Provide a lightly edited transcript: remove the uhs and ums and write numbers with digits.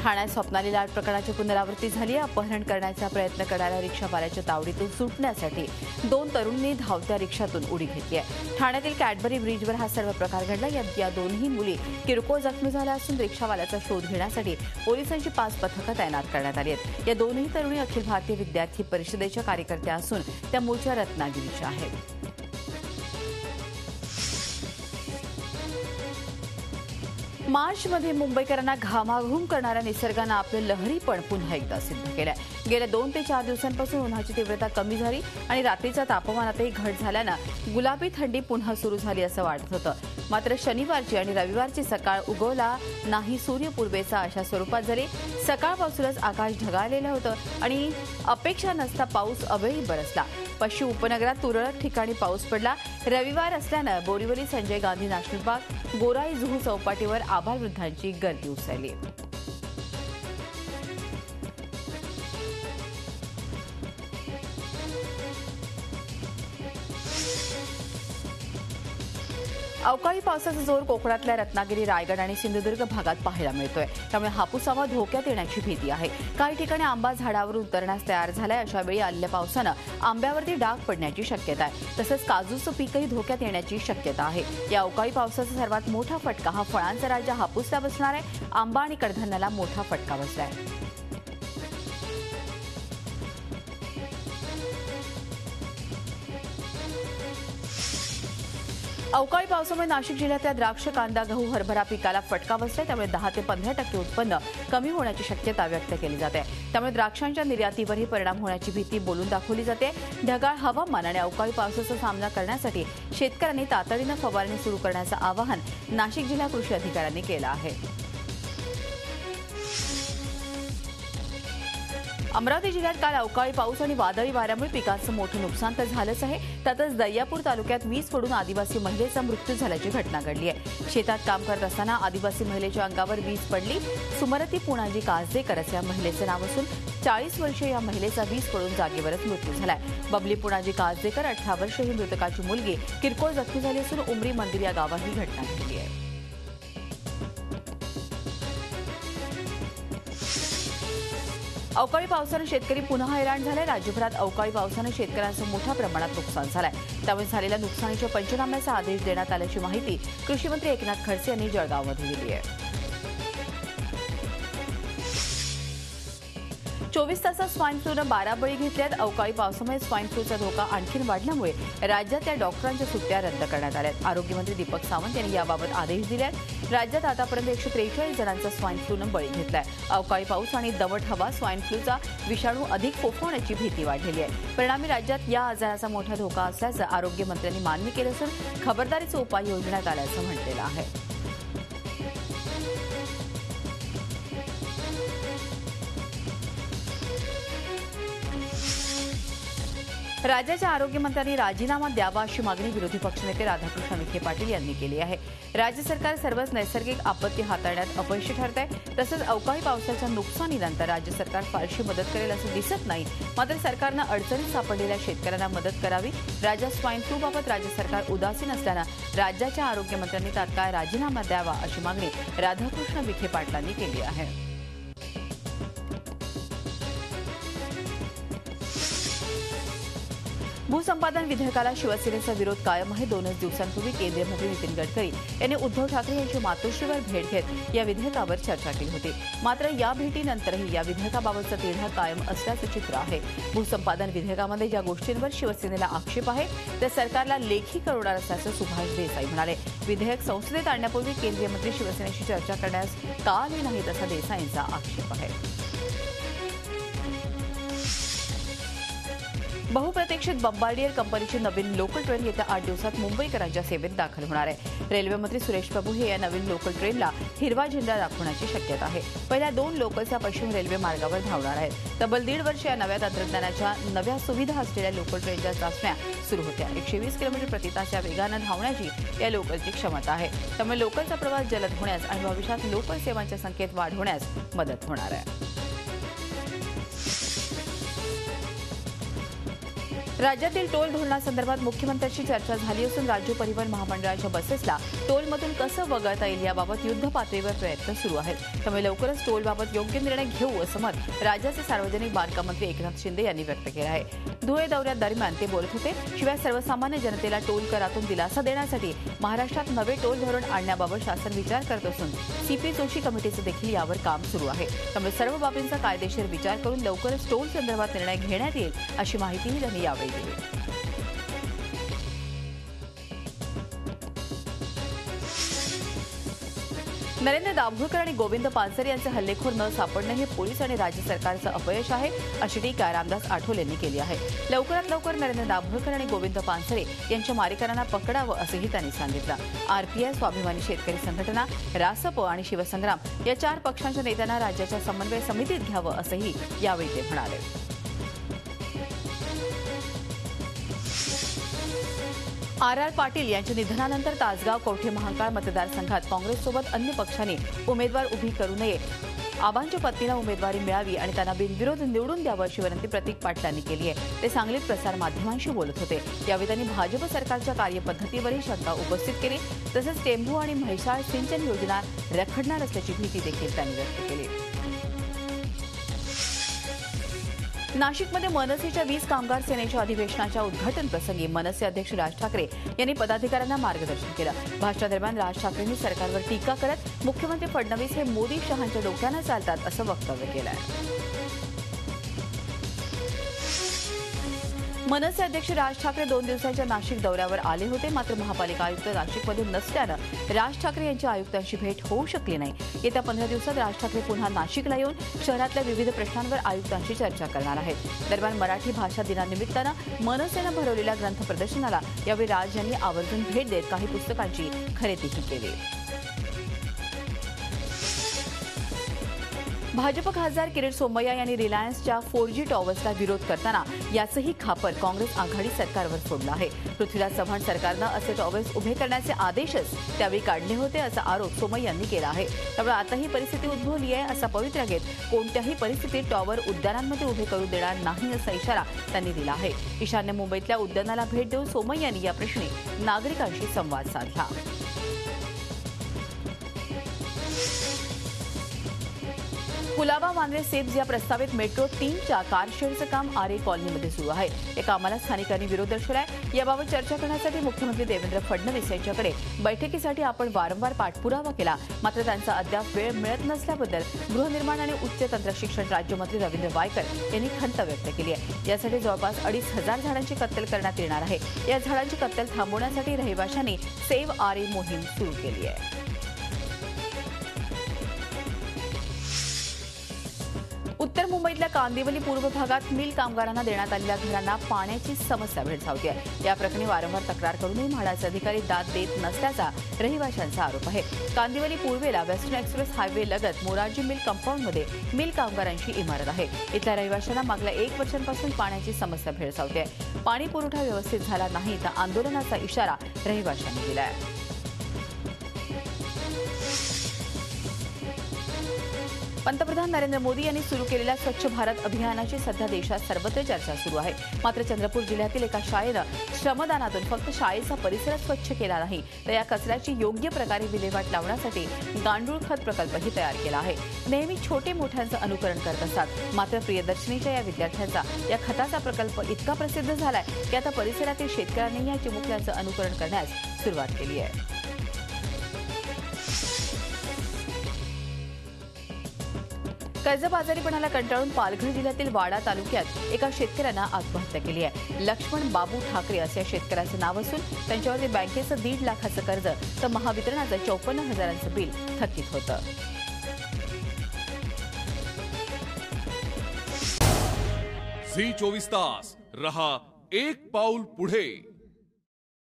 ठाण्यात स्वप्नाली लाड प्रकरणाची पुनरावृत्ती झाली आहे। अपहरण करण्याचा प्रयत्न करणाऱ्या रिक्षावाल्याच्या तावडीतून सुटण्यासाठी 2 तरुणांनी धावत्या रिक्षातून उडी घेतली आहे। ठाण्यातील कॅडबरी ब्रिजवर हा सर्व प्रकार घडला। या दोन्ही मुली किरकोळ जखमी झाल्या असून रिक्षावाल्याचा शोध घेण्यासाठी पोलिसांची 5 पथकं तैनात करण्यात आली आहेत। या दोन्ही तरुणी अखिल भारतीय विद्यार्थी परिषदेच्या कार्यकर्त्या असून त्या मूळच्या रत्नागिरीच्या आहेत। मार्चमध्ये मुंबईकरांना घामाघूम करणाऱ्या निसर्गानं आपलं लहरीपण पुन्हा एकदा सिद्ध केलंय। गेल्या 2 ते 4 दिवसांपासून उन्हाची तीव्रता कमी झाली आणि रात्रीच्या तापमानातही घट झाल्यानं गुलाबी थंडी पुन्हा सुरू झाली असं वाटत होतं। मात्र शनिवारची आणि रविवारची सकाळ उगवला नाही सूर्य पूर्वेचा अशा स्वरूपात झाली। सकाळपासूनच आकाश ढगाळलेलं होतं आणि अपेक्षा नसता पाऊस अवेळी बरसला। पश्चिम उपनगरात तुरळक ठिकाणी पाऊस पडला। रविवार असल्यानं बोरीवली संजय गांधी नॅशनल पार्क, गोराई जुहू चौपाटीवर आबालवृद्धांची गर्दी उसळली। अवकाळी पावसाचा जोर कोकणातल्या रत्नागिरी, रायगड आणि सिंधुदुर्ग भागात पाहायला मिळतोय। त्यामुळे हापूस आंबा धोक्यात येण्याची भीती आहे। काही ठिकाणी आंबा झाडावर उतरण्यास तयार झालाय। अशा वेळी आलेल्या पावसानं आंब्यावरती डाग पडण्याची शक्यता आहे। तसंच काजूचं पीकही धोक्यात येण्याची शक्यता आहे। या अवकाळी पावसाचा सर्वात मोठा फटका हा फळांचा राजा हापूसला बसणार आहे। आंबा आणि कडधान्याला मोठा फटका बसलाय। अवकाळी पावसामुळे नाशिक जिल्ह्यातल्या द्राक्ष, कांदा, गहू, हरभरा पिकाला फटका बसलाय। त्यामुळे 10 ते 15% उत्पन्न कमी होण्याची शक्यता व्यक्त केली जाते। त्यामुळे द्राक्षांच्या निर्यातीवरही परिणाम होण्याची भीती बोलून दाखवली जाते। ढगाळ हवामान आणि अवकाळी पावसाचा सामना करण्यासाठी शेतकऱ्यांनी तातडीनं फवारणी सुरू करण्याचं आवाहन नाशिक जिल्हा कृषी अधिकाऱ्यांनी केलं आहे। अमरावती जिल्ह्यात काल अवकाळी पाऊस आणि वादळी वाऱ्यामुळे पिकांचं मोठं नुकसान तर झालंच आहे। त्यातच दर्यापूर तालुक्यात वीज पडून आदिवासी महिलेचा मृत्यू झाल्याची घटना घडली आहे। शेतात काम करत असताना आदिवासी महिलेच्या अंगावर वीज पडली। सुमरती पुणाजी काजदेकर असं या महिलेचं नाव असून 40 वर्षीय या महिलेचा वीज पडून जागेवरच मृत्यू झालाय। बबली पुणाजी काजदेकर 18 वर्षीय ही मृतकाची मुलगी किरकोळ जखमी झाली असून उमरी मंदिर या गावात ही घटना घडली आहे। अवकाळी पावसानं शेतकरी पुन्हा हैराण झाले। राज्यभरात अवकाळी पावसानं शेतकऱ्यांचं मोठ्या प्रमाणात नुकसान झालंय। त्यामुळे झालेल्या नुकसानीच्या पंचनाम्याचा आदेश देण्यात आल्याची माहिती कृषी मंत्री एकनाथ खडसे यांनी जळगावमध्ये दिली आहे। 24 तासात स्वाईन फ्लूनं 12 बळी घेतल्यात। अवकाळी पावसामुळे स्वाईन फ्लूचा धोका आणखी वाढल्यामुळे राज्यात या डॉक्टरांच्या सुट्ट्या रद्द करण्यात आल्यात। आरोग्यमंत्री दीपक सावंत यांनी याबाबत आदेश दिले आहेत। राज्यात आतापर्यंत 143 जणांचा स्वाईन फ्लूनं बळी घेतलाय। अवकाळी पाऊस आणि दमट हवा स्वाईन फ्लूचा विषाणू अधिक फोफवण्याची भीती वाढलेली आहे। परिणामी राज्यात या आजाराचा मोठा धोका असल्याचं आरोग्यमंत्र्यांनी मान्य केलं असून खबरदारीचे उपाय योजण्यात आल्याचं म्हटलेलं आहे। राज्याच्या आरोग्यमंत्र्यांनी राजीनामा द्यावा अशी मागणी विरोधी पक्षनेते राधाकृष्ण विखे पाटील यांनी केली आहे। राज्य सरकार सर्वच नैसर्गिक आपत्ती हाताळण्यात अपयशी ठरत आहे। तसंच अवकाळी पावसाच्या नुकसानीनंतर राज्य सरकार फारशी मदत करेल असं दिसत नाही। मात्र सरकारनं अडचणीत सापडलेल्या शेतकऱ्यांना मदत करावी। राज्यात स्वाईन फ्लूबाबत राज्य सरकार उदासीन असल्यानं राज्याच्या आरोग्यमंत्र्यांनी तात्काळ राजीनामा द्यावा अशी मागणी राधाकृष्ण विखे पाटलांनी केली आहे। भूसंपादन विधेयकाला शिवसेनेचा विरोध कायम आहे। 2 दिवसांपूर्वी केंद्रीय मंत्री नितीन गडकरी यांनी उद्धव ठाकरे यांची मातोश्रीवर भेट घेत या विधेयकावर चर्चा केली होती। मात्र या भेटीनंतरही या विधेयकाबाबतचा तिढा कायम असल्याचं चित्र आहे। भूसंपादन विधेयकामध्ये ज्या गोष्टींवर शिवसेनेला आक्षेप आहे त्या सरकारला लेखी कळवणार असल्याचं सुभाष देसाई म्हणाले। विधेयक संसदेत आणण्यापूर्वी केंद्रीय मंत्री शिवसेनेशी चर्चा करण्यास का आले नाहीत असा देसाईंचा आक्षेप आहे। बहुप्रतीक्षित बंबार्डियर कंपनीची नवीन लोकल ट्रेन येत्या 8 दिवसात मुंबईकरांच्या सेवेत दाखल होणार आहे। रेल्वे मंत्री सुरेश प्रभू हे या नवीन लोकल ट्रेनला हिरवा झेंडा दाखवण्याची शक्यता आहे। पहिल्या 2 लोकलच्या पश्चिम रेल्वे मार्गावर धावणार आहेत। तब्बल 1.5 वर्ष या नव्या तंत्रज्ञानाच्या नव्या सुविधा असलेल्या लोकल ट्रेनच्या चाचण्या सुरू होत्या। 120 किलोमीटर प्रति तास या वेगानं धावण्याची या लोकलची क्षमता आहे। त्यामुळे लोकलचा प्रवास जलद होण्यास आणि भविष्यात लोकल सेवांच्या संख्येत वाढ होण्यास मदत होणार आहे। राज्यातील टोल धोरणासंदर्भात मुख्यमंत्र्यांशी चर्चा झाली असून राज्य परिवहन महामंडळाच्या बसेसला टोलमधून कसं वगळता येईल याबाबत युद्ध पातळीवर प्रयत्न सुरू आहेत. त्यामुळे लवकरच टोलबाबत योग्य निर्णय घेऊ असं मत राज्याचे सार्वजनिक बांधकाम मंत्री एकनाथ शिंदे यांनी व्यक्त केलं आहे. धुळे दौऱ्यादरम्यान ते बोलत होते. शिवाय सर्वसामान्य जनतेला टोल करातून दिलासा देण्यासाठी महाराष्ट्रात नवे टोल धोरण आणण्याबाबत शासन विचार करत असून सीपी जोशी कमिटीचं देखील यावर काम सुरू आहे. त्यामुळे सर्व बाबींचा कायदेशीर विचार करून लवकरच टोल संदर्भात निर्णय घेण्यात येईल अशी माहितीही त्यांनी यावेळी दिली. नरेंद्र दाभोळकर आणि गोविंद पानसरे यांचे हल्लेखोर न सापडणे हे पोलीस आणि राज्य सरकारचं अपयश आहे अशी टीका रामदास आठवले यांनी केली आहे. लवकरात लवकर नरेंद्र दाभोळकर आणि गोविंद पानसरे यांच्या मारेकऱ्यांना पकडावं असंही त्यांनी सांगितलं. आरपीआय, स्वाभिमानी शेतकरी संघटना, रासप आणि शिवसंग्राम या 4 पक्षांच्या नेत्यांना राज्याच्या समन्वय समितीत घ्यावं असंही यावेळी ते म्हणाले. आर पाटील यांच्या निधनानंतर तासगाव कवठे महांकाळ मतदारसंघात काँग्रेससोबत अन्य पक्षांनी उमेदवार उभी करू नये, आबांच्या पत्नीला उमेदवारी मिळावी आणि त्यांना बिनविरोध निवडून द्यावं अशी विनंती प्रतीक पाटील यांनी केली आहे. ते सांगलीत प्रसार माध्यमांशी बोलत होते. यावेळी त्यांनी भाजप सरकारच्या कार्यपद्धतीवरही शंका उपस्थित केली. तसंच टेंभू आणि म्हैसाळ सिंचन योजना रखडणार असल्याची भीती देखील त्यांनी व्यक्त केली. नाशिकमध्ये मनसेच्या 20 कामगार सेनेच्या अधिवेशनाच्या उद्घाटन प्रसंगी मनसे अध्यक्ष राज ठाकरे यांनी पदाधिकाऱ्यांना मार्गदर्शन केलं. भाषणादरम्यान राज ठाकरेंनी सरकारवर टीका करत मुख्यमंत्री फडणवीस हे मोदी शहांच्या डोक्यानं चालतात असं वक्तव्य केलं आहे. मनसे अध्यक्ष राज ठाकरे 2 दिवसांच्या नाशिक दौऱ्यावर आले होते. मात्र महापालिका आयुक्त नाशिकमध्ये नसल्यानं राज ठाकरे यांच्या आयुक्तांशी भेट होऊ शकली नाही. येत्या 15 दिवसात राज ठाकरे पुन्हा नाशिकला येऊन शहरातल्या विविध प्रश्नांवर आयुक्तांशी चर्चा करणार आहेत. दरम्यान मराठी भाषा दिनानिमित्तानं मनसेनं भरवलेल्या ग्रंथ प्रदर्शनाला यावेळी राज यांनी आवर्जून भेट देत काही पुस्तकांची खरेदीही केली. भाजप खासदार किरीट सोमय्या यांनी रिलायन्सच्या 4G टॉवर्सला विरोध करताना याचंही खापर काँग्रेस आघाडी सरकारवर फोडलं आहे. पृथ्वीराज चव्हाण सरकारनं असे टॉवर्स उभे करण्याचे आदेशच त्यावेळी काढले होते असा आरोप सोमय्या यांनी केला आहे. त्यामुळे आता ही परिस्थिती उद्भवली आहे असा पवित्रा घेत कोणत्याही परिस्थितीत टॉवर उद्यानांमध्ये उभे करू देणार नाही असा इशारा त्यांनी दिला आहे. ईशान्य मुंबईतल्या उद्यानाला भेट देऊन सोमय्या यांनी या प्रश्नी नागरिकांशी संवाद साधला. कुलाबा वांद्रे सेब्स या प्रस्तावित मेट्रो 3च्या कारशेडचं काम आरे कॉलनीमध्ये सुरू आहे. या कामाला स्थानिकांनी विरोध दर्शवलाय. याबाबत चर्चा करण्यासाठी मुख्यमंत्री देवेंद्र फडणवीस यांच्याकडे बैठकीसाठी आपण वारंवार पाठपुरावा केला. मात्र त्यांचा अद्याप वेळ मिळत नसल्याबद्दल गृहनिर्माण आणि उच्च तंत्रशिक्षण राज्यमंत्री रवींद्र वायकर यांनी खंत व्यक्त केली आहे. यासाठी जवळपास 2,500 झाडांची कत्तल करण्यात येणार आहे. या झाडांची कत्तल थांबवण्यासाठी रहिवाशांनी सेव्ह आरे मोहीम सुरू केली आहे. उत्तर मुंबईतल्या कांदिवली पूर्व भागात मिल कामगारांना देण्यात आलेल्या घरांना पाण्याची समस्या भेडसावते आहे. या प्रकरणी वारंवार तक्रार करूनही म्हाडाचे अधिकारी दाद देत नसल्याचा रहिवाशांचा आरोप आहे. कांदिवली पूर्वेला वेस्टर्न एक्सप्रेस हायवे लगत मोरारजी मिल कंपाऊंडमध्ये मिल कामगारांची इमारत आहे. इथल्या रहिवाशांना मागल्या 1 वर्षांपासून पाण्याची समस्या भेडसावते आहे. पाणी पुरवठा व्यवस्थित झाला नाही तर आंदोलनाचा इशारा रहिवाशांनी दिला आहे. पंतप्रधान नरेंद्र मोदी यांनी सुरू केलेल्या स्वच्छ भारत अभियानाची सध्या देशात सर्वत्र चर्चा सुरू आहे. मात्र चंद्रपूर जिल्ह्यातील एका शाळेनं श्रमदानातून फक्त शाळेचा परिसर स्वच्छ केला नाही तर या कचऱ्याची योग्य प्रकारे विल्हेवाट लावण्यासाठी गांडूळ खत प्रकल्पही तयार केला आहे. नेहमी छोटे मोठ्यांचं अनुकरण करत असतात. मात्र प्रियदर्शनीच्या या विद्यार्थ्यांचा या खताचा प्रकल्प इतका प्रसिद्ध झालाय की आता परिसरातील शेतकऱ्यांनी या चिमुकल्यांचं अनुकरण करण्यास सुरुवात केली आहे. कर्जबाजारीपणाला कंटाळून पालघर जिल्ह्यातील वाडा तालुक्यात एका शेतकऱ्यानं आत्महत्या केली आहे. लक्ष्मण बाबू ठाकरे असं या शेतकऱ्याचं नाव असून त्यांच्यावरती बँकेचं 1.5 लाखाचं कर्ज तर महावितरणाचं 54,000चं बिल थकीत होतं. झी 24 तास रहा एक पाऊल पुढे.